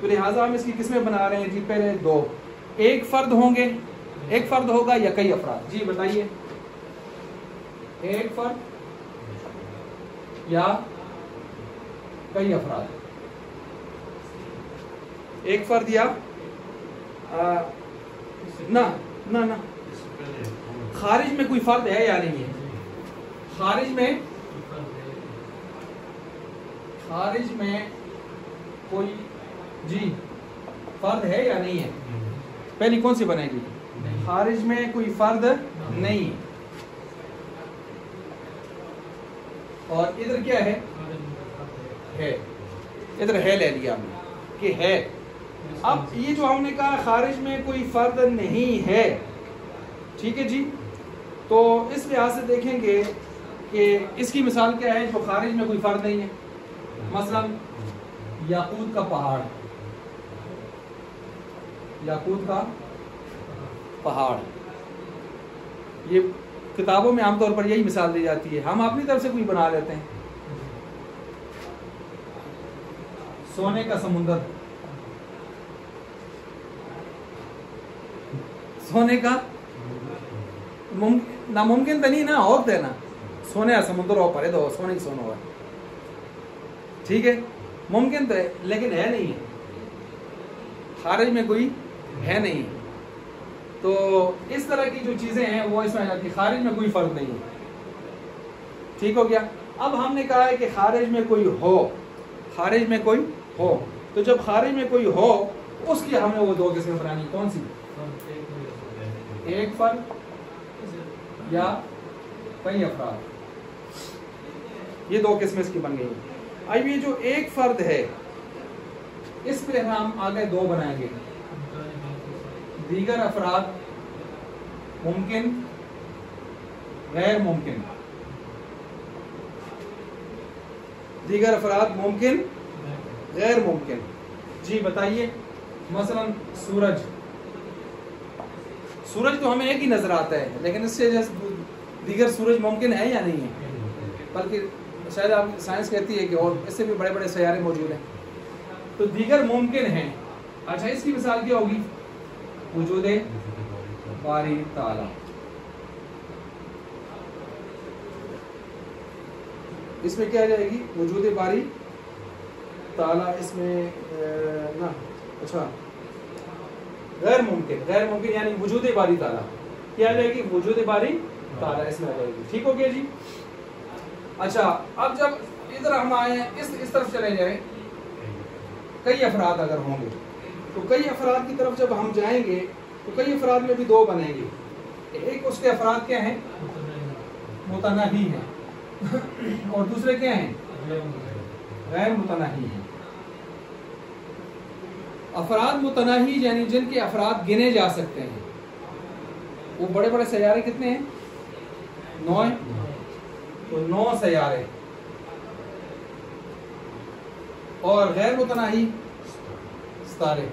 تو لہٰذا ہم اس کی قسمیں بنا رہے ہیں جی. پہلے دو، ایک فرد ہوں گے، ایک فرد ہوگا یا کئی افراد؟ جی بتائیے، ایک فرد یا کئی افراد؟ ایک فرد یا نہ نہ نہ خارج میں کوئی فرد ہے یا نہیں ہے؟ خارج میں کوئی جی فرد ہے یا نہیں ہے؟ پہلی کون سی بنے گی؟ خارج میں کوئی فرد نہیں. اور ادھر کیا ہے؟ ادھر ہے لے لیا ہم نے کہ ہے. اب یہ جو ہم نے کہا خارج میں کوئی فرد نہیں ہے، ٹھیک ہے جی، تو اس لحاظ سے دیکھیں گے کہ اس کی مثال کیا ہے جو خارج میں کوئی فرد نہیں ہے. مثلا یاقوت کا پہاڑ، یاقوت کا پہاڑ، یہ کتابوں میں عام طور پر یہی مثال دی جاتی ہے، ہم اپنی طرف سے کوئی بنا لیتے ہیں. سونے کا سمندر، سونے کا ناممکن تو نہیں نا، اور دینا سونے کا سمندر ہو پڑے تو سونے کی سونا ہوا، ٹھیک ہے، ممکن تو ہے لیکن ہے نہیں ہے، خارج میں کوئی ہے نہیں. تو اس طرح کی جو چیزیں ہیں وہ اس میں آتی، خارج میں کوئی فرق نہیں ہے. ٹھیک ہو گیا. اب ہم نے کہا ہے کہ خارج میں کوئی ہو، خارج میں کوئی ہو، تو جب خارج میں کوئی ہو اس کی ہمیں وہ دو قسمیں بنانی. کون سی؟ ایک فرد یا کئی افراد، یہ دو قسمیں اس کی بن گئی. اب یہ جو ایک فرد ہے اس پہ ہم آگے دو بنائیں گے، دیگر افراد ممکن غیر ممکن. دیگر افراد ممکن غیر ممکن. جی بتائیے، مثلا سورج، سورج تو ہمیں ایک ہی نظر آتا ہے لیکن اس سے دیگر سورج ممکن ہے یا نہیں ہے؟ بلکہ شاید آپ سائنس کہتی ہے کہ اور اس سے بھی بڑے بڑے سیارے موجود ہیں، تو دیگر ممکن ہیں. اچھا اس کی مثال کیا ہوگی؟ وجود باری تعالی. اس میں کیا جائے گی؟ وجود باری تعالی. اس میں نا اچھا غیر ممکن، غیر ممکن یعنی وجود باری تعالی کیا آ جائے گی؟ وجود باری تعالی اس میں آ جائے گی. ٹھیک ہو گیا جی. اچھا اب جب ادھر ہم آئے اس طرف چلے جائیں، کئی افراد اگر ہوں گے تو کئی افراد کی طرف جب ہم جائیں گے تو کئی افراد میں بھی دو بنیں گے. ایک اس کے افراد کیا ہیں؟ متناہی ہیں، اور دوسرے کیا ہیں؟ غیر متناہی ہیں. افراد متناہی یعنی جن کے افراد گنے جا سکتے ہیں، وہ بڑے بڑے سیارے کتنے ہیں؟ 9 ہیں، تو 9 سیارے. اور غیر متناہی ستارے.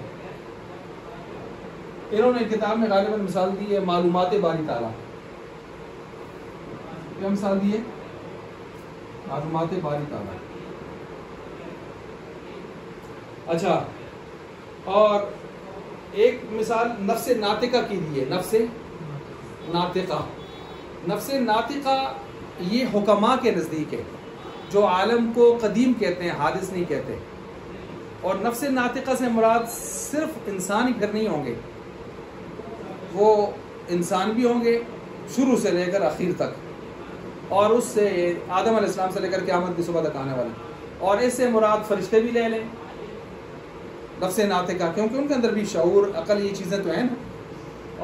انہوں نے کتاب میں غالباً مثال دی ہے معلومات باری تعالیٰ. کیا مثال دی ہے؟ معلومات باری تعالیٰ. اچھا اور ایک مثال نفس ناطقہ کی دی ہے. نفس ناطقہ، نفس ناطقہ یہ حکماء کے نزدیک ہے جو عالم کو قدیم کہتے ہیں، حادث نہیں کہتے. اور نفس ناطقہ سے مراد صرف انسان ہی پھر نہیں ہوں گے، وہ انسان بھی ہوں گے شروع سے لے کر آخر تک، اور اس سے آدم علیہ السلام سے لے کر قیامت کی صبح تک آنے والے. اور اس سے مراد فرشتے بھی لے لیں نفس ناطقہ، کیونکہ ان کے اندر بھی شعور، عقل، یہ چیزیں تو ہیں نا،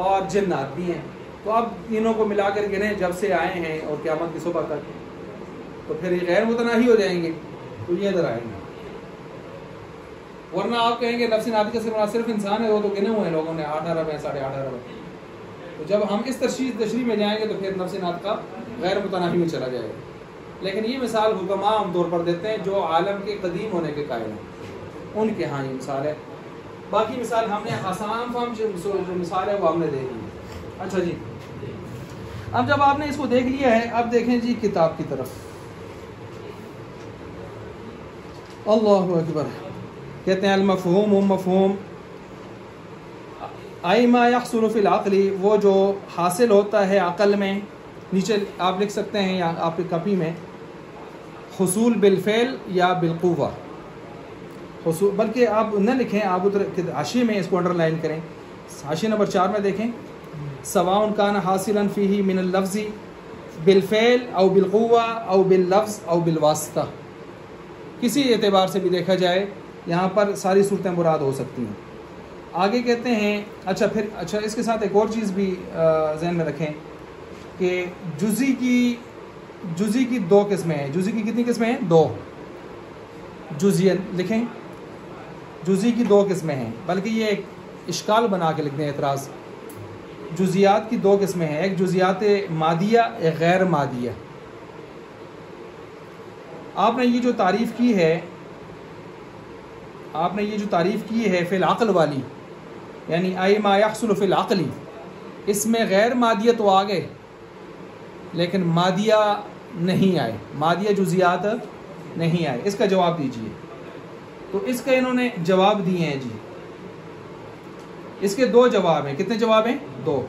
اور جنات بھی ہیں. تو اب تینوں کو ملا کر گنے جب سے آئے ہیں اور قیامت کی صبح تک، تو پھر یہ غیر متناہی ہو جائیں گے. تو یہ ادھر آئیں گے. ورنہ آپ کہیں گے نفس ناطقہ سے مراد صرف انسان ہے، وہ تو گنے ہوئے ہیں لوگوں نے 8 ارب ہیں، 8.5 ارب ہیں. تو جب ہم اس تشریح میں جائیں گے تو پھر نفس ناطقہ غیر متناہی میں چلا جائے گا. لیکن یہ مثال حکماء عام طور پر دیتے ہیں جو عالم کے قدیم ہونے کے قائل ہیں، ان کے ہاں یہ مثال ہے. باقی مثال ہم نے آسان فہم جو مثال ہے وہ ہم نے دیکھ لی. اچھا جی، اب جب آپ نے اس کو دیکھ لیا ہے، اب دیکھیں جی کتاب کی طرف. اللہ اکبر. کہتے ہیں المفہوم مفہوم ای ما یحصل فی العقل، وہ جو حاصل ہوتا ہے عقل میں، نیچے آپ لکھ سکتے ہیں یا آپ کی کاپی میں حصول بالفعل یا بالقوہ، حصول، بلکہ آپ نہ لکھیں، آپ ادھر حاشیے میں اس کو انڈر لائن کریں، حاشیے نمبر 4 میں دیکھیں، سواء کان حاصلا فیہ من اللفظ بالفعل او بالقوہ او باللفظ او بالواسطہ، کسی اعتبار سے بھی دیکھا جائے یہاں پر ساری صورتیں مراد ہو سکتی ہیں۔ آگے کہتے ہیں اچھا اس کے ساتھ ایک اور چیز بھی ذہن میں رکھیں کہ جزئی کی 2 قسمیں ہیں۔ جزئی کی کتنی قسمیں ہیں؟ 2۔ جزئیت لکھیں، جزئی کی 2 قسمیں ہیں، بلکہ یہ ایک اشکال بنا کے لکھ دیں، اعتراض۔ جزیات کی 2 قسمیں ہیں، ایک جزیات مادیہ، ایک غیر مادیہ۔ آپ نے یہ جو تعریف کی ہے فی العقل والی، یعنی ای ما یحصل فی العقل، اس میں غیر مادیہ تو آ گئے لیکن مادیہ نہیں آئے، مادیہ جزیات نہیں آئے، اس کا جواب دیجئے۔ تو اس کا انہوں نے جواب دیے ہیں جی، اس کے 2 جواب ہیں۔ کتنے جواب ہیں؟ 2۔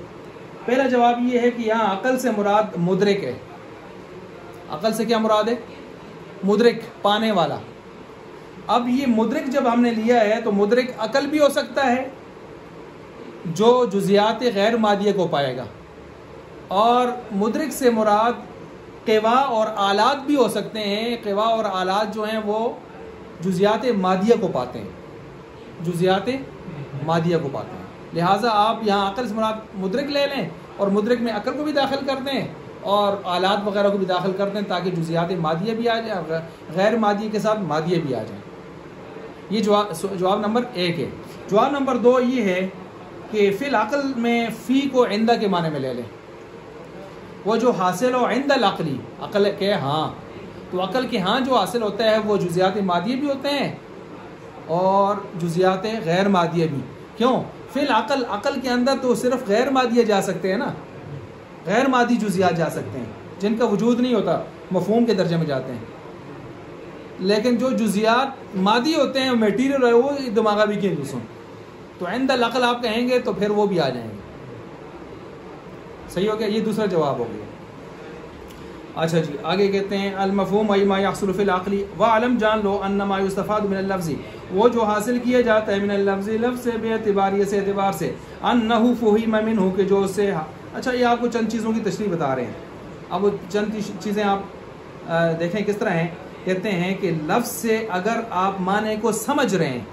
پہلا جواب یہ ہے کہ یہاں عقل سے مراد مدرک ہے۔ عقل سے کیا مراد ہے؟ مدرک، پانے والا۔ اب یہ مدرک جب ہم نے لیا ہے تو مدرک عقل بھی ہو سکتا ہے جو جزیات غیر مادیہ کو پائے گا، اور مدرک سے مراد قوا اور آلات بھی ہو سکتے ہیں۔ قوا اور آلات جو ہیں وہ جزیات مادیہ کو پاتے ہیں، جزیات مادیہ کو پاتے ہیں۔ لہٰذا آپ یہاں عقل سے مراد مدرک لے لیں اور مدرک میں عقل کو بھی داخل کر دیں اور آلات وغیرہ کو بھی داخل کر دیں تاکہ جزیات مادیہ بھی آ جائیں، غیر مادیہ کے ساتھ مادیہ بھی آ جائیں۔ یہ جواب نمبر 1 ہے۔ جواب نمبر 2 یہ ہے کہ فی العقل میں فی کو عندہ کے معنی میں لے لیں، وہ جو حاصل ہو عند العقلی، عقل کے ہاں، تو عقل کے ہاں جو حاصل ہوتا ہے وہ جزیات مادیہ بھی ہوتے ہیں اور جزیات غیر مادیہ بھی۔ کیوں؟ فی العقل، عقل کے اندر تو صرف غیر مادیہ جا سکتے ہیں نا، غیر مادی جزیات جا سکتے ہیں جن کا وجود نہیں ہوتا، مفہوم کے درجے میں جاتے ہیں، لیکن جو جزیات مادی ہوتے ہیں میٹیریل ہے وہ دماغہ بھی کی دوسروں، تو عند العقل آپ کہیں گے تو پھر وہ بھی آ جائیں گے۔ صحیح ہو گیا؟ یہ دوسرا جواب ہو گیا۔ اچھا جی آگے کہتے ہیں المفہوم ای ما یحصل فی العقل وعلم، جان لو ان ما یستفاد من اللفظ، وہ جو حاصل کیا جاتا ہے من اللفظ، لفظ سے، بے اعتبار سے اعتبار سے، انہ فہم منہ، کہ جو اس سے، اچھا یہ آپ کو چند چیزوں کی تشریح بتا رہے ہیں۔ اب وہ چند چیزیں آپ دیکھیں کس طرح ہیں۔ کہتے ہیں کہ لفظ سے اگر آپ معنی کو سمجھ رہے ہیں،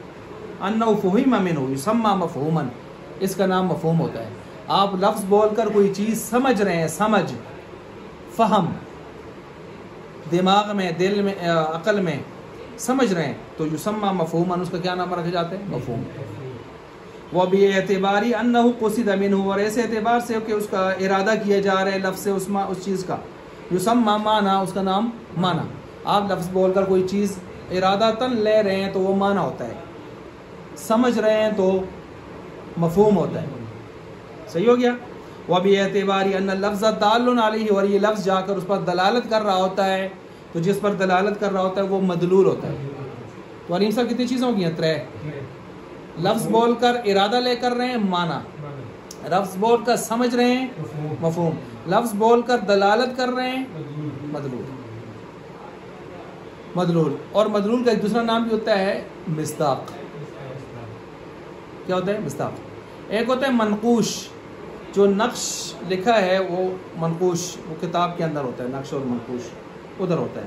انہ فہم منہ یسمى مفہوما، اس کا نام مفہوم ہوتا ہے۔ آپ لفظ بول کر کوئی چیز سمجھ رہے ہیں، سمجھ، فہم، دماغ میں، دل میں، عقل میں سمجھ رہے ہیں تو یسمى مفہوما، اس کا کیا نام رکھا جاتا ہے؟ مفہوم۔ وباعتبار انہ قصد منہ، اور ایسے اعتبار سے کہ اس کا ارادہ کیا جا رہا ہے لفظ سے اس چیز کا، یسمى معنی، اس کا نام معنی۔ آپ لفظ بول کر کوئی چیز ارادتاً لے رہے ہیں تو وہ معنی ہوتا ہے، سمجھ رہے ہیں تو مفہوم ہوتا ہے۔ صحیح ہو گیا؟ وباعتبار ان اللفظ دال علیہ، اور یہ لفظ جا کر اس پر دلالت کر رہا ہوتا ہے، تو جس پر دلالت کر رہا ہوتا ہے وہ مدلول ہوتا ہے۔ تو علیم صاحب کتنی چیزیں ہو گئی ہیں؟ 3۔ لفظ بول کر ارادہ لے کر رہے ہیں، معنی، لفظ بول کر سمجھ رہے ہیں، مفہوم، لفظ بول کر دلالت کر رہے ہیں، مدلول۔ اور مدلول کا ایک دوسرا نام بھی ہوتا ہے مصداق۔ کیا ہوتا ہے؟ مصداق۔ ایک ہوتا ہے منقوش، جو نقش لکھا ہے وہ منقوش، وہ کتاب کے اندر ہوتا ہے، نقش اور منقوش ادھر ہوتا ہے۔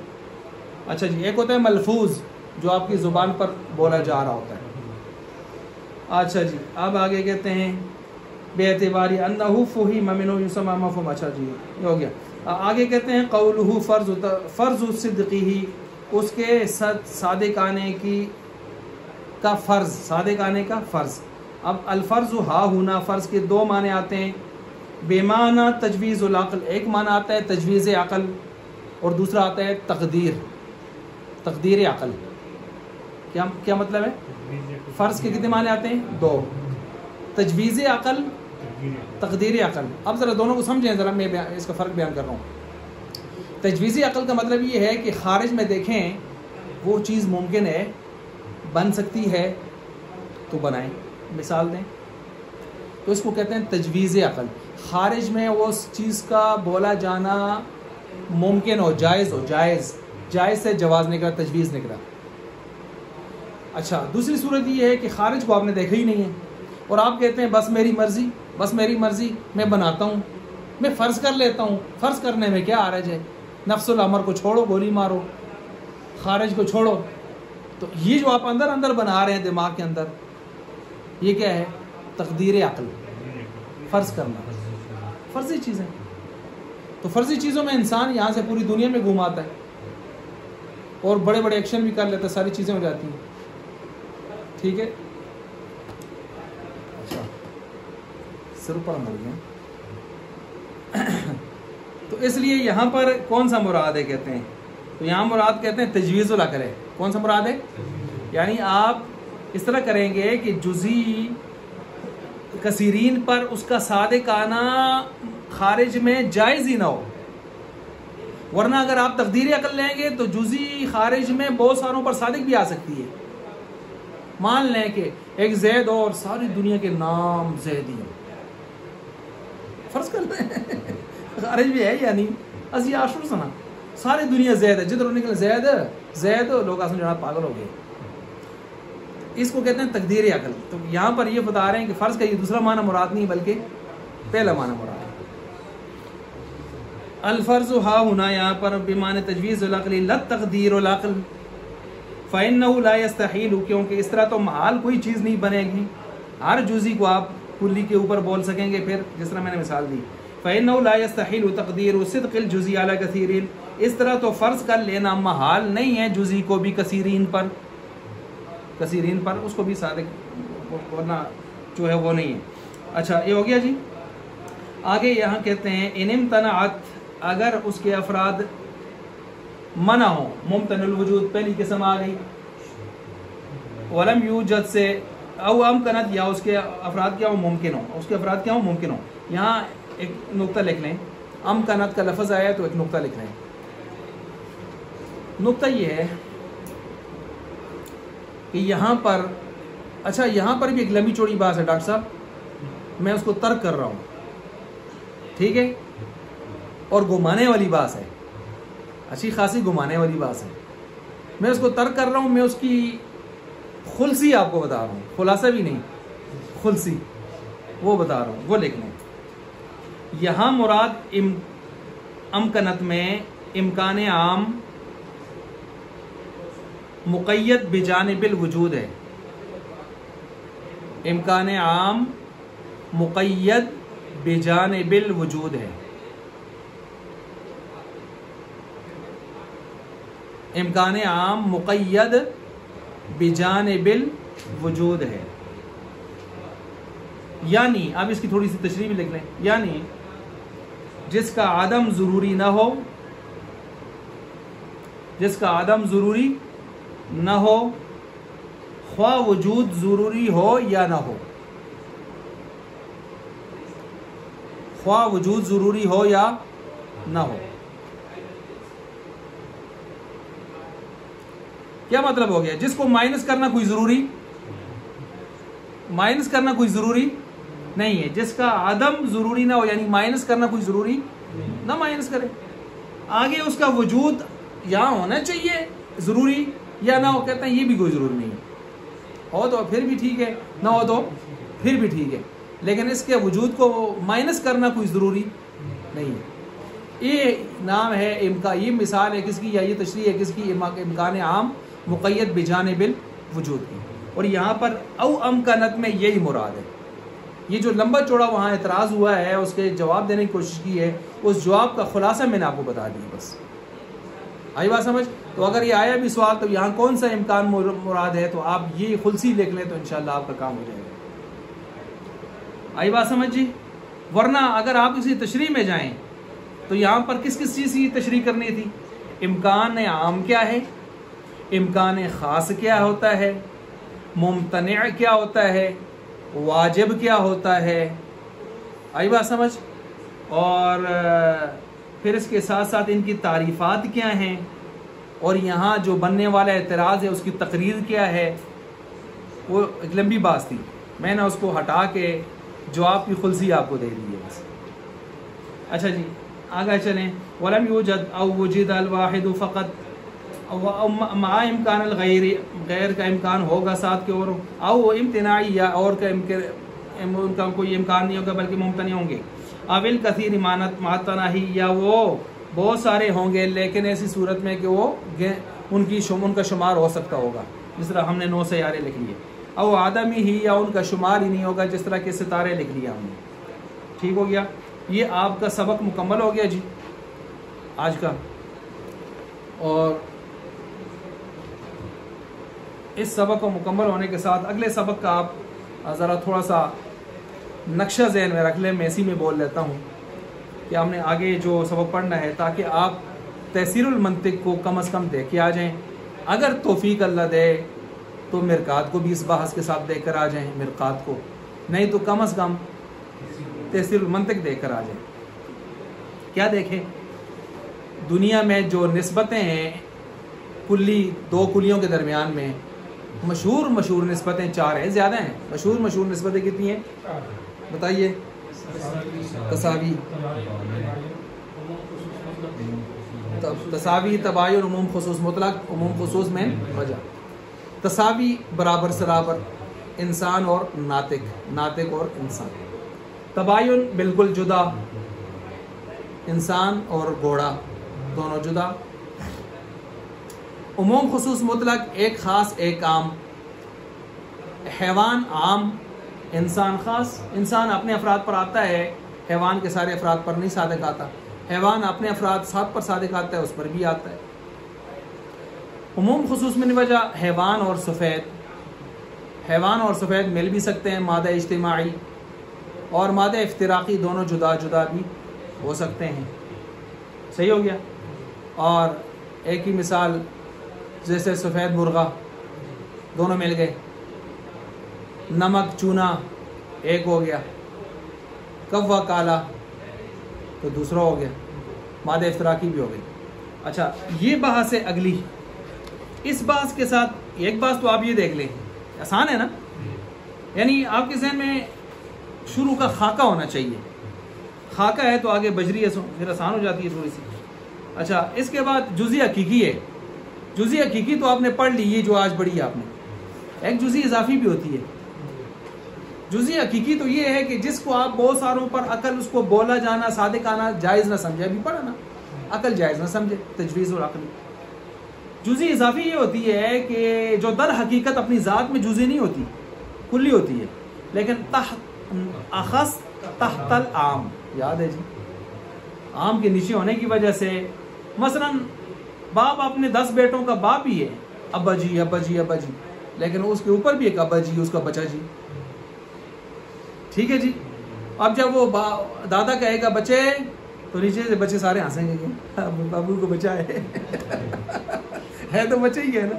اچھا جی، ایک ہوتا ہے ملفوظ، جو آپ کی زبان پر بولا جا رہا ہوتا ہے۔ اچھا جی اب آگے کہتے ہیں بے اعتبار انہ فہم منہ یسمى مفہوم۔ اچھا جی یہ ہو گیا۔ آگے کہتے ہیں قولہ فرض صدقہ، اس کے صادق آنے کا فرض، صادق آنے کا فرض۔ اب الفرض ہا ہونا، فرض کے 2 معنی آتے ہیں، بے معنی تجویز العقل، ایک معنی آتا ہے تجویز عقل اور دوسرا آتا ہے تقدیر عقل۔ کیا مطلب ہے؟ فرض کے کتنے معنی آتے ہیں؟ 2، تجویز عقل، تقدیر عقل۔ اب ذرا دونوں کو سمجھیں، ذرا میں اس کا فرق بیان کر رہا ہوں۔ تجویزی عقل کا مطلب یہ ہے کہ خارج میں دیکھیں وہ چیز ممکن ہے بن سکتی ہے تو بنائیں. مثال دیں تو اس کو کہتے ہیں تجویز عقل. خارج میں وہ اس چیز کا بولا جانا ممکن ہو، جائز ہو، جائز سے جواز نکلا، تجویز نکلا. اچھا، دوسری صورت یہ ہے کہ خارج کو آپ نے دیکھا ہی نہیں ہے اور آپ کہتے ہیں بس میری مرضی میں بناتا ہوں، میں فرض کر لیتا ہوں. فرض کرنے میں کیا حرج ہے؟ نفس الامر کو چھوڑو، گولی مارو، خارج کو چھوڑو. تو یہ جو آپ اندر بنا رہے ہیں دماغ کے اندر، یہ کیا ہے؟ تقدیر عقل، فرض کرنا، فرضی چیزیں. تو فرضی چیزوں میں انسان یہاں سے پوری دنیا میں گھوماتا ہے اور بڑے بڑے ایکشن بھی کر لیتا ہے، ساری چیزیں ہو جاتی ہیں. ٹھیک ہے. اچھا، سر پر مر گیا. تو اس لیے یہاں پر کون سا مراد ہے کہتے ہیں؟ تو یہاں مراد کہتے ہیں تجویز العقل ہے. کون سا مراد ہے؟ یعنی آپ اس طرح کریں گے کہ جزئی کثیرین پر اس کا صادق آنا خارج میں جائز ہی نہ ہو. ورنہ اگر آپ تقدیر عقل لیں گے تو جزئی خارج میں بہت ساروں پر صادق بھی آ سکتی ہے. مان لیں کہ ایک زید اور ساری دنیا کے نام زید ہی ہیں، فرض کر لیں خارج بھی ہے یا نہیں، اسی آشور سنا ساری دنیا زید ہے، جدھر نکلے زید لوگ آسان جناب پاگل ہو گئے. اس کو کہتے ہیں تقدیر عقل. تو یہاں پر یہ بتا رہے ہیں کہ فرض کا یہ دوسرا معنی مراد نہیں بلکہ پہلا معنی مراد ہے. الفرض ہا ہونا یہاں پر بمعنی تجویز العقل لا تقدیر العقل فإنه لا يستحيل، کیونکہ اس طرح تو محال کوئی چیز نہیں بنے گی. ہر جزئی کو آپ کلی کے اوپر بول سکیں گے. پھر جس طرح میں نے مثال دی، فإنه لا يستحيل تقدیر صدق الجزئی على كثير، اس طرح تو فرض کر لینا محال نہیں ہے جزئی کو بھی کثیرین پر اس کو بھی صادق ہونا جو ہے وہ نہیں ہے. اچھا، یہ ہو گیا جی. آگے یہاں کہتے ہیں ان امتنعت، اگر اس کے افراد منع ہوں، ممتنع الوجود پہلی قسم آ گئی، ولم یوجد سے او امکنت، یا اس کے افراد کیا ہوں؟ ممکن ہوں. اس کے افراد کیا ہوں؟ ممکن ہوں. یہاں ایک نقطہ لکھ لیں، امکنت کا لفظ آیا تو ایک نقطہ لکھ لیں. نقطہ یہ ہے کہ یہاں پر، اچھا یہاں پر بھی ایک لمبی چوڑی بات ہے ڈاکٹر صاحب، میں اس کو ترک کر رہا ہوں، ٹھیک ہے، اور گھمانے والی بات ہے، اچھی خاصی گھمانے والی بات ہے. میں اس کو ترک کر رہا ہوں، میں اس کی خلصی آپ کو بتا رہا ہوں، خلاصہ بھی نہیں، خلصی وہ بتا رہا ہوں، وہ لکھ لیں. یہاں مراد امکنت میں امکان عام مقید بجانب الوجود ہے. امکان عام مقید بجانب الوجود ہے. امکان عام مقید بجانب الوجود ہے. یعنی اب اس کی تھوڑی سی تشریح بھی لکھ لیں. یعنی جس کا عدم ضروری نہ ہو، جس کا عدم ضروری نہ ہو، خواہ وجود ضروری ہو یا نہ ہو، خواہ وجود ضروری ہو یا نہ ہو. کیا مطلب ہو گیا؟ جس کو مائنس کرنا کوئی ضروری نہیں ہے، جس کا عدم ضروری نہ ہو، یعنی مائنس کرنا کوئی ضروری نہ مائنس کرے. آگے اس کا وجود یہاں ہونا چاہیے ضروری یا نہ ہو، کہتے ہیں یہ بھی کوئی ضروری نہیں ہے. ہو تو پھر بھی ٹھیک ہے، نہ ہو تو پھر بھی ٹھیک ہے، لیکن اس کے وجود کو مائنس کرنا کوئی ضروری نہیں ہے. یہ نام ہے یہ مثال ہے کس کی، یا یہ تشریح ہے کس کی؟ امکان عام مقید بجانب الوجود کی. اور یہاں پر او امکنت میں یہی مراد ہے. یہ جو لمبا چوڑا وہاں اعتراض ہوا ہے، اس کے جواب دینے کی کوشش کی ہے، اس جواب کا خلاصہ میں نے آپ کو بتا دیا. بس آئی بات سمجھ؟ تو اگر یہ آیا بھی سوال تو یہاں کون سا امکان مراد ہے، تو آپ یہ خلصی لکھ لیں تو انشاءاللہ آپ کا کام ہو جائے گا. آئی بات سمجھ جی؟ ورنہ اگر آپ کسی تشریح میں جائیں تو یہاں پر کس چیز کی تشریح کرنی تھی؟ امکان عام کیا ہے، امکان خاص کیا ہوتا ہے، ممتنع کیا ہوتا ہے، واجب کیا ہوتا ہے. آئی بات سمجھ؟ اور پھر اس کے ساتھ ساتھ ان کی تعریفات کیا ہیں، اور یہاں جو بننے والا اعتراض ہے اس کی تقریر کیا ہے. وہ ایک لمبی باس تھی، میں نے اس کو ہٹا کے جواب کی خلصی آپ کو دے دی ہے بس. اچھا جی آگے چلیں. ولم یوجد او وجد الواحد فقط مع امکان الغیر، غیر کا امکان ہوگا ساتھ کے، اور او امتناعی یا اور کا ان کا کوئی امکان نہیں ہوگا بلکہ ممتنع ہوں گے. اول کثیر ماتناہی، یا وہ بہت سارے ہوں گے لیکن ایسی صورت میں کہ وہ ان کا شمار ہو سکتا ہوگا، جس طرح ہم نے 9 سیارے لکھ لیے. او آدمی ہی، یا ان کا شمار ہی نہیں ہوگا جس طرح کے ستارے لکھ لیا ہم نے. ٹھیک ہو گیا. یہ آپ کا سبق مکمل ہو گیا جی آج کا. اور اس سبق کو مکمل ہونے کے ساتھ اگلے سبق کا آپ ذرا تھوڑا سا نقشہ ذہن میں رکھ لیں. میں اسی میں بول لیتا ہوں کہ ہم نے آگے جو سبق پڑھنا ہے تاکہ آپ تحصیل المنطق کو کم از کم دیکھ کے آ جائیں. اگر توفیق اللہ دے تو مرقات کو بھی اس بحث کے ساتھ دیکھ کر آ جائیں، مرقات کو، نہیں تو کم از کم تحصیل المنطق دیکھ کر آ جائیں. کیا دیکھیں؟ دنیا میں جو نسبتیں ہیں کلی، 2 کلیوں کے درمیان میں مشہور نسبتیں 4 ہیں، زیادہ ہیں. مشہور نسبتیں کتنی ہیں بتائیے؟ تساوی، تباین، عموم خصوص مطلق، عموم خصوص میں وجہ. تساوی برابر سرابر، انسان اور ناطق اور انسان. تباین بالکل جدا، انسان اور گھوڑا دونوں جدا. عموم خصوص مطلق، ایک خاص ایک عام. حیوان عام، انسان خاص. انسان اپنے افراد پر آتا ہے، حیوان کے سارے افراد پر نہیں صادق آتا. حیوان اپنے افراد سب پر صادق آتا ہے، اس پر بھی آتا ہے. عموم خصوص میں وجہ، حیوان اور سفید مل بھی سکتے ہیں، مادہ اجتماعی اور مادہ افتراقی دونوں جدا جدا بھی ہو سکتے ہیں. صحیح ہو گیا. اور ایک ہی مثال جیسے سفید مرغا دونوں مل گئے، نمک چونا ایک ہو گیا، کوا کالا تو دوسرا ہو گیا، مادہ افتراقی بھی ہو گئی. اچھا یہ بحث ہے اگلی. اس بحث کے ساتھ ایک بات تو آپ یہ دیکھ لیں، آسان ہے نا، یعنی آپ کے ذہن میں شروع کا خاکہ ہونا چاہیے. خاکہ ہے تو آگے بجری ہے پھر آسان ہو جاتی ہے تھوڑی سی. اچھا اس کے بعد جزئی حقیقی ہے. جزئی حقیقی تو آپ نے پڑھ لی، یہ جو آج پڑھی ہے آپ نے. ایک جزئی اضافی بھی ہوتی ہے. جزئی حقیقی تو یہ ہے کہ جس کو آپ بہت ساروں پر عقل اس کو بولا جانا صادق آنا جائز نہ سمجھے. ابھی پڑھا نا، عقل جائز نہ سمجھے، تجویز اور عقل. جزئی اضافی یہ ہوتی ہے کہ جو در حقیقت اپنی ذات میں جزئی نہیں ہوتی، کلی ہوتی ہے، لیکن اخص تحت العام. یاد ہے جی، عام کے نیچے ہونے کی وجہ سے. مثلا باپ اپنے 10 بیٹوں کا باپ ہی ہے، ابا جی ابا جی ابا جی، لیکن اس کے اوپر بھی ایک ابا جی، اس کا بچہ جی. ٹھیک ہے جی. اب جب وہ دادا کہے گا بچے، تو نیچے سے بچے سارے ہنسیں گے کہ بابو کو بچہ ہے تو بچہ ہی ہے نا.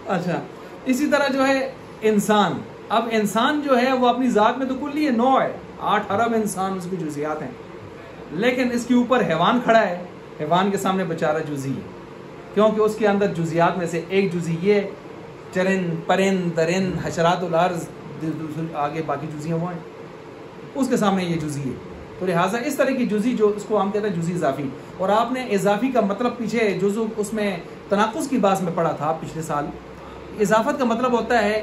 اچھا اسی طرح جو ہے انسان. اب انسان جو ہے وہ اپنی ذات میں تو کلی ہے، 9 ہے، 8 ارب انسان اس کی جزیات ہیں، لیکن اس کے اوپر حیوان کھڑا ہے. حیوان کے سامنے بیچارہ جزئی ہے، کیونکہ اس کے اندر جزیات میں سے ایک جزئی یہ چرند پرند درند حشرات الارض، آگے باقی جزیاں وہ ہیں، اس کے سامنے یہ جزئی ہے. تو لہٰذا اس طرح کی جزئی جو اس کو ہم کہتے ہیں جزئی اضافی. اور آپ نے اضافی کا مطلب پیچھے جزو اس میں تناقض کی بات میں پڑھا تھا پچھلے سال. اضافت کا مطلب ہوتا ہے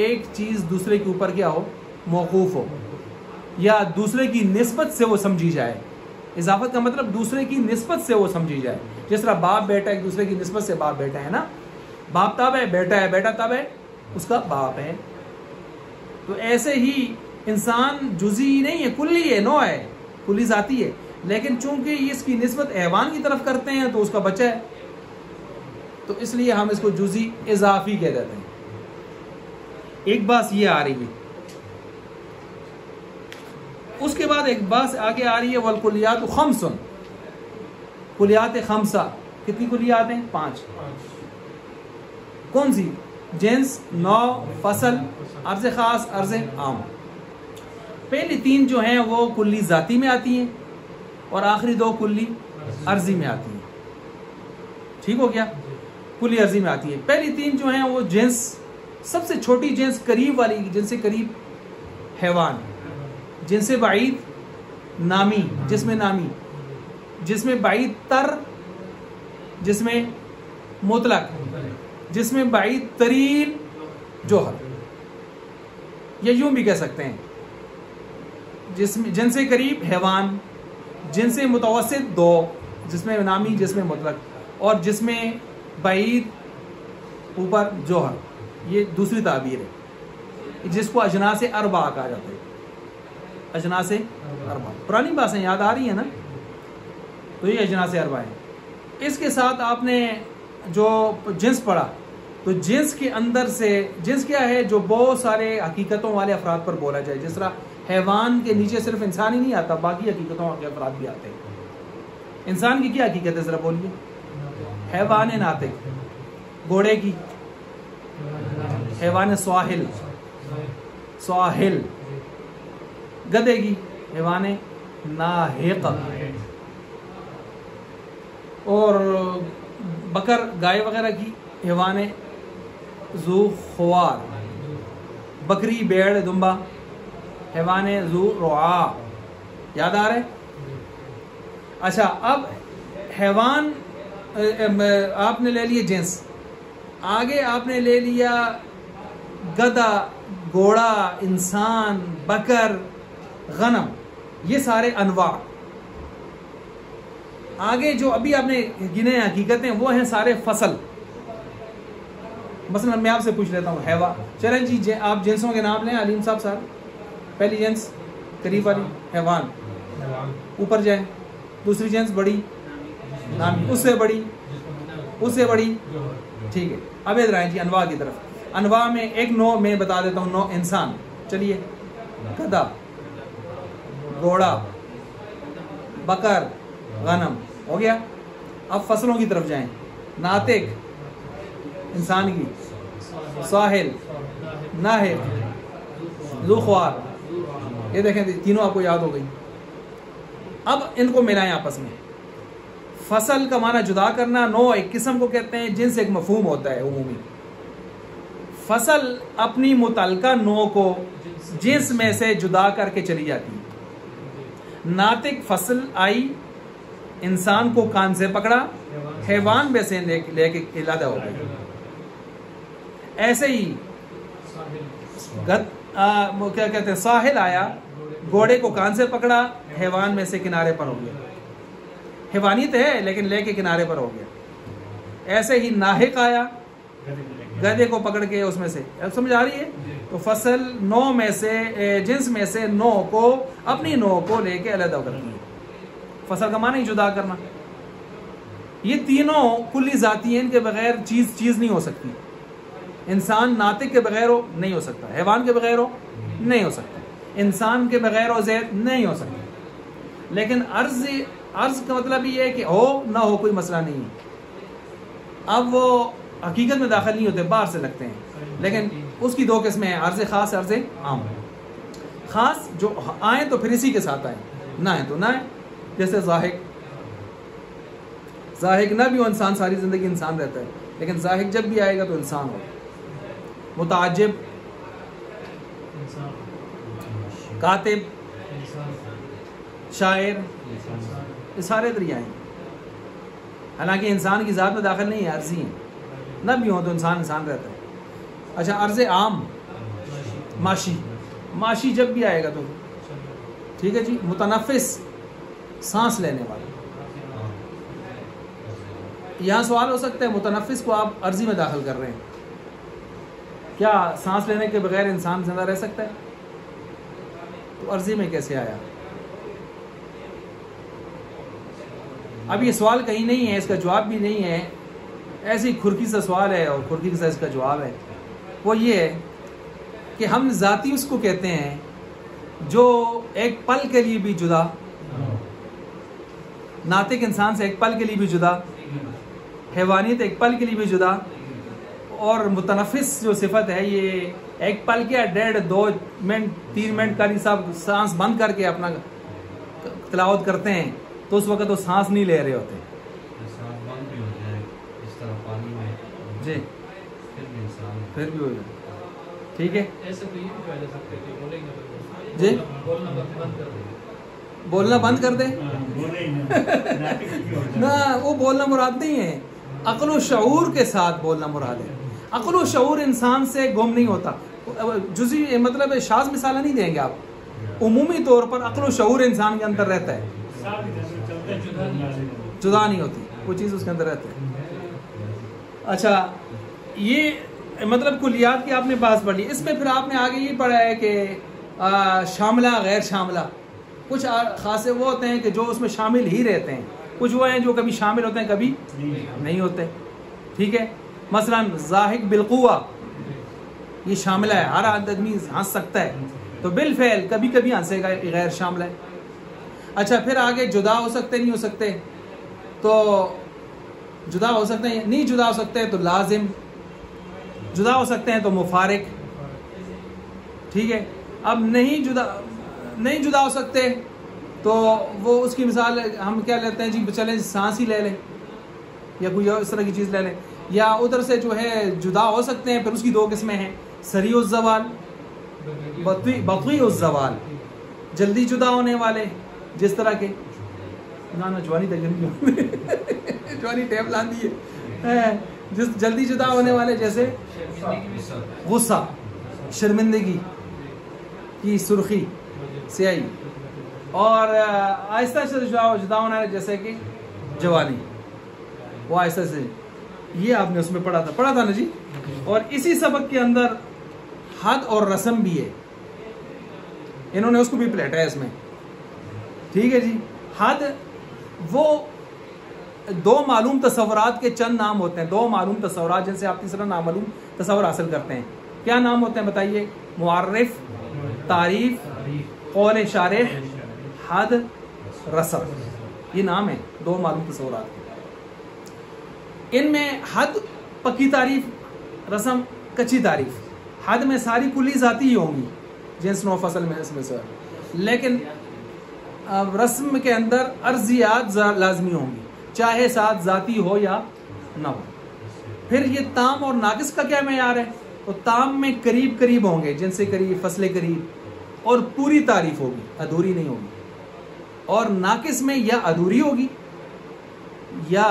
ایک چیز دوسرے کے اوپر کیا ہو، موقوف ہو، یا دوسرے کی نسبت سے وہ سمجھی جائے. اضافت کا مطلب دوسرے کی نسبت سے وہ سمجھی جائے. جس طرح باپ بیٹا ایک دوسرے کی نسبت سے باپ بیٹا ہے نا، باپ تب ہے، بیٹا تب ہے اس کا باپ ہے. تو ایسے ہی انسان جزئی نہیں ہے، کلی ہے، 9 ہے، کلی ذاتی ہے، لیکن چونکہ اس کی نسبت حیوان کی طرف کرتے ہیں تو اس کا بچہ ہے، تو اس لیے ہم اس کو جزئی اضافی کہہ دیتے ہیں. ایک بات یہ آ رہی ہے. اس کے بعد ایک بات آگے آ رہی ہے، والکلیات خمس. کلیات خمسہ، کتنی کلیات ہیں؟ 5. کون سی؟ جنس، نوع، فصل، عرض خاص، عرض عام. پہلی 3 جو ہیں وہ کلی ذاتی میں آتی ہیں اور آخری 2 کلی عرضی میں آتی ہیں. ٹھیک ہو گیا؟ کلی عرضی میں آتی ہے. پہلی 3 جو ہیں وہ جنس سب سے چھوٹی جنس قریب والی جن سے قریب حیوان، جن سے بعید نامی، جس میں نامی، جس میں بعید تر، جس میں مطلق، جس میں بعید ترین جوہر، یا یوں بھی کہہ سکتے ہیں جن سے قریب حیوان، جن سے متوسط دو، جس میں نامی، جس میں مطلق، اور جس میں بعید اوپر جوہر. یہ دوسری تعبیر ہے جس کو اجناس اربعہ کہا جاتا ہے. اجناس اربعہ پرانی باتیں یاد آ رہی ہیں نا، تو یہ اجناس اربعہ ہے. اس کے ساتھ آپ نے جو جنس پڑھا، تو جنس کے اندر سے جنس کیا ہے؟ جو بہت سارے حقیقتوں والے افراد پر بولا جائے. جس طرح حیوان کے نیچے صرف انسان ہی نہیں آتا، باقی حقیقتوں کے افراد بھی آتے ہیں. انسان کی کیا حقیقت ہے ذرا بولیے؟ حیوان ناطق. گھوڑے کی حیوان سواحل، سواحل. گدھے کی حیوان ناحق. اور بکر گائے وغیرہ کی حیوان ذو خوار. بکری بیڑ دمبا حیوان ذو رعا. یاد آ رہا ہے؟ اچھا، اب حیوان آپ نے لے لیے جنس، آگے آپ نے لے لیا گدھا، گھوڑا، انسان، بکر، غنم، یہ سارے انواع. آگے جو ابھی آپ نے گنے حقیقتیں وہ ہیں سارے فصل. مثلا میں آپ سے پوچھ لیتا ہوں حیوان، چلیں جی آپ جنسوں کے نام لیں علیم صاحب. پہلی جنس قریب والی حیوان، اوپر جائیں. دوسری جنس بڑی نامی، اس سے بڑی، اس سے بڑی. ٹھیک ہے، اب ادھر آئیں جی انواع کی طرف. انواع میں ایک نوع میں بتا دیتا ہوں، نوع انسان. چلیے، گدھا، گھوڑا، بکر، غنم ہو گیا. اب فصلوں کی طرف جائیں. ناطق انسان کی، ساحل، ناحق، ذو خوار. یہ دیکھیں تینوں آپ کو یاد ہو گئی. اب ان کو ملائیں آپس میں. فصل کا معنی جدا کرنا، نوع ایک قسم کو کہتے ہیں، جنس ایک مفہوم ہوتا ہے عمومی. فصل اپنی متعلقہ نوع کو جنس میں سے جدا کر کے چلی جاتی ہے. ناطق فصل آئی، انسان کو کان سے پکڑا، حیوان میں سے لے کے علیحدہ ہو گئی. ایسے ہی کیا کہتے ہیں، ساحل آیا، گھوڑے کو کان سے پکڑا، حیوان میں سے کنارے پر ہو گیا. حیوانیت ہے لیکن لے کے کنارے پر ہو گیا. ایسے ہی ناحق آیا، گدھے کو پکڑ کے اس میں سے. سمجھ آ رہی ہے؟ تو فصل نوع میں سے، جنس میں سے نوع کو، اپنی نوع کو لے کے علیحدہ کرتی ہے. فصل کا معنی ہی جدا کرنا. یہ تینوں کلی ذاتی ہیں، ان کے بغیر چیز نہیں ہو سکتی. انسان ناطق کے بغیر ہو نہیں ہو سکتا، حیوان کے بغیر ہو نہیں ہو سکتا، انسان کے بغیر ہو زید نہیں ہو سکتا. لیکن عرض کا مطلب یہ ہے کہ ہو نہ ہو کوئی مسئلہ نہیں ہے. اب وہ حقیقت میں داخل نہیں ہوتے، باہر سے لگتے ہیں. لیکن اس کی دو قسمیں ہیں، عرض خاص، عرض عام. خاص جو آئیں تو پھر اسی کے ساتھ آئیں، نہ آئیں تو نہ آئیں. جیسے زاہق نہ بھی ہو، انسان ساری زندگی انسان رہتا ہے، لیکن زاہق جب بھی آئے گا تو انسان ہو. متعجب، کاتب، شاعر، یہ سارے دریا ہیں. حالانکہ انسان کی ذات میں داخل نہیں ہے، عرضی ہیں. نہ بھی ہو تو انسان رہتا ہے. اچھا، عرض عام، معاشی جب بھی آئے گا تو ٹھیک ہے جی. متنفس، سانس لینے والا. یہاں سوال ہو سکتا ہے متنفس کو آپ عرضی میں داخل کر رہے ہیں، کیا سانس لینے کے بغیر انسان زندہ رہ سکتا ہے؟ تو عرضی میں کیسے آیا؟ اب یہ سوال کہیں نہیں ہے، اس کا جواب بھی نہیں ہے. ایسی کھرکی سا سوال ہے اور کھرکی سا اس کا جواب ہے. وہ یہ ہے کہ ہم ذاتی اس کو کہتے ہیں جو ایک پل کے لیے بھی جدا، ناطق انسان سے ایک پل کے لیے بھی جدا، حیوانیت ایک پل کے لیے بھی جدا. اور متنفس جو صفت ہے یہ ایک پل کیا 1.5 2 منٹ 3 منٹ کا صاحب سانس بند کر کے اپنا تلاوت کرتے ہیں تو اس وقت وہ سانس نہیں لے رہے ہوتے. جی پھر بھی ہو جائے. ٹھیک ہے ایسے تو یہ بھی کہا جا سکتا ہے کہ بولیں گے جی بولنا بند کر دیں، بولنا بند کر دیں نہ، وہ بولنا مراد نہیں ہے، عقل و شعور کے ساتھ بولنا مراد ہے. عقل و شعور انسان سے گم نہیں ہوتا. جزئی مطلب شاذ مثال نہیں دیں گے آپ، عمومی طور پر عقل و شعور انسان کے اندر رہتا ہے، جدا نہیں ہوتی وہ چیز اس کے اندر رہتی ہے. اچھا یہ مطلب کلیات کی آپ نے بات پڑھ لی. اس میں پھر آپ نے آگے یہ پڑھا ہے کہ شاملہ غیر شاملہ، کچھ خاصے وہ ہوتے ہیں کہ جو اس میں شامل ہی رہتے ہیں، کچھ وہ ہیں جو کبھی شامل ہوتے ہیں کبھی نہیں ہوتے. ٹھیک ہے، مثلا ضاحک بالقوہ یہ شاملہ ہے، ہر آدمی ہنس سکتا ہے، تو بالفعل کبھی کبھی ہنسے گا، غیر شاملہ ہے. اچھا پھر آگے جدا ہو سکتے نہیں ہو سکتے، تو جدا ہو سکتے ہیں، نہیں جدا ہو سکتے تو لازم، جدا ہو سکتے ہیں تو مفارق. ٹھیک ہے، اب نہیں جدا ہو سکتے تو وہ اس کی مثال ہم کیا لیتے ہیں جی، چلیں سانس ہی لے لیں یا کوئی اس طرح کی چیز لے لیں. یا ادھر سے جو ہے جدا ہو سکتے ہیں، پھر اس کی دو قسمیں ہیں، سریع الزوال، بطیء الزوال، جلدی جدا ہونے والے، جس طرح کے جوانی ٹیپ لاندی ہے، جس جلدی جدا ہونے والے، جیسے غصہ، شرمندگی کی سرخی، سیاہی، اور آہستہ سے جدا ہونا ہے جیسے کہ جوانی، وہ آہستہ سے. یہ آپ نے اس میں پڑھا تھا نا جی. اور اسی سبق کے اندر حد اور رسم بھی ہے، انہوں نے اس کو بھی پلیٹا ہے اس میں. ٹھیک ہے جی، حد وہ دو معلوم تصورات کے چند نام ہوتے ہیں، دو معلوم تصورات جن سے آپ تیسرا نامعلوم تصور حاصل کرتے ہیں. کیا نام ہوتے ہیں بتائیے؟ معرف، تعریف، قول شارح، حد، رسم، یہ نام ہے دو معلوم تصورات. ان میں حد پکی تعریف، رسم کچی تعریف. حد میں ساری کلی ذاتی ہی ہوں گی، جنس نو فصل میں اس میں سے، لیکن رسم کے اندر ارضیات لازمی ہوں گی، چاہے ساتھ ذاتی ہو یا نہ ہو. پھر یہ تام اور ناقص کا کیا معیار ہے؟ تو تام میں قریب قریب ہوں گے، جن سے قریب، فصل قریب، اور پوری تعریف ہوگی، ادھوری نہیں ہوگی. اور ناقص میں یا ادھوری ہوگی، یا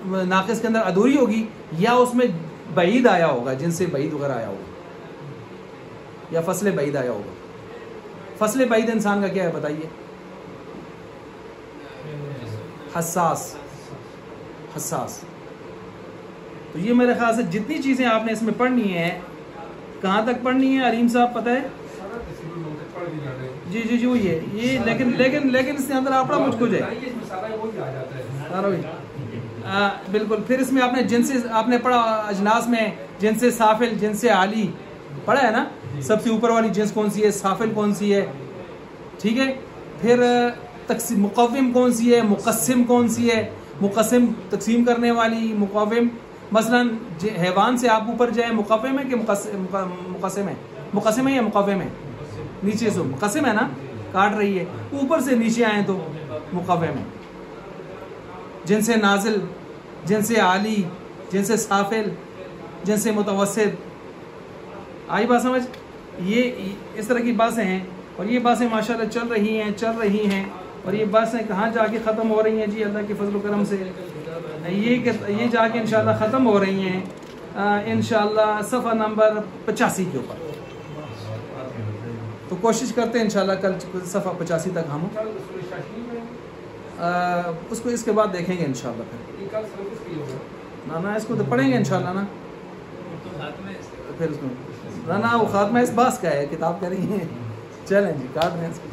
ناقص کے اندر ادھوری ہوگی، یا اس میں بعید آیا ہوگا، جن سے بعید وغیرہ آیا ہوگا، یا فصل بعید آیا ہوگا. فصل بعید انسان کا کیا ہے بتائیے؟ حساس. تو یہ میرے خیال سے جتنی چیزیں آپ نے اس میں پڑھنی ہیں، کہاں تک پڑھنی ہے علیم صاحب پتہ ہے؟ جی وہی ہے یہ، لیکن اس کے اندر آپ مجھ کو جائے بالکل. پھر اس میں آپ نے جنس آپ نے پڑھا، اجناس میں جنس سافل، جنس عالی پڑھا ہے نا، سب سے اوپر والی جنس کون سی ہے، سافل کون سی ہے. ٹھیک ہے، پھر مقوم کون سی ہے، مقسم کون سی ہے، مقسم تقسیم کرنے والی، مقوم مثلا حیوان سے آپ اوپر جائیں مقوم ہے کہ مقسم ہے؟ مقسم ہے یا مقوم ہے؟ نیچے سے مقسم ہے نا، کاٹ رہی ہے، اوپر سے نیچے آئیں تو مقوم ہے. جنس نازل، جنس عالی، جنس سافل، جنس متوسط. آئی بات سمجھ؟ یہ اس طرح کی باتیں ہیں، اور یہ باتیں ماشاءاللہ چل رہی ہیں، اور یہ باتیں کہاں جا کے ختم ہو رہی ہیں جی؟ اللہ کے فضل و کرم سے یہ جا کے انشاءاللہ ختم ہو رہی ہیں انشاءاللہ صفحہ نمبر 85 کے اوپر. تو کوشش کرتے ہیں انشاءاللہ کل صفحہ 85 تک ہم اس کو اس کے بعد دیکھیں گے انشاءاللہ. پھر نا اس کو تو پڑھیں گے انشاءاللہ نا، پھر اس کو نا وہ خاتمہ اس باس کا ہے، کتاب کر رہی ہیں. چلیں جی، کاٹ دیں اس کو.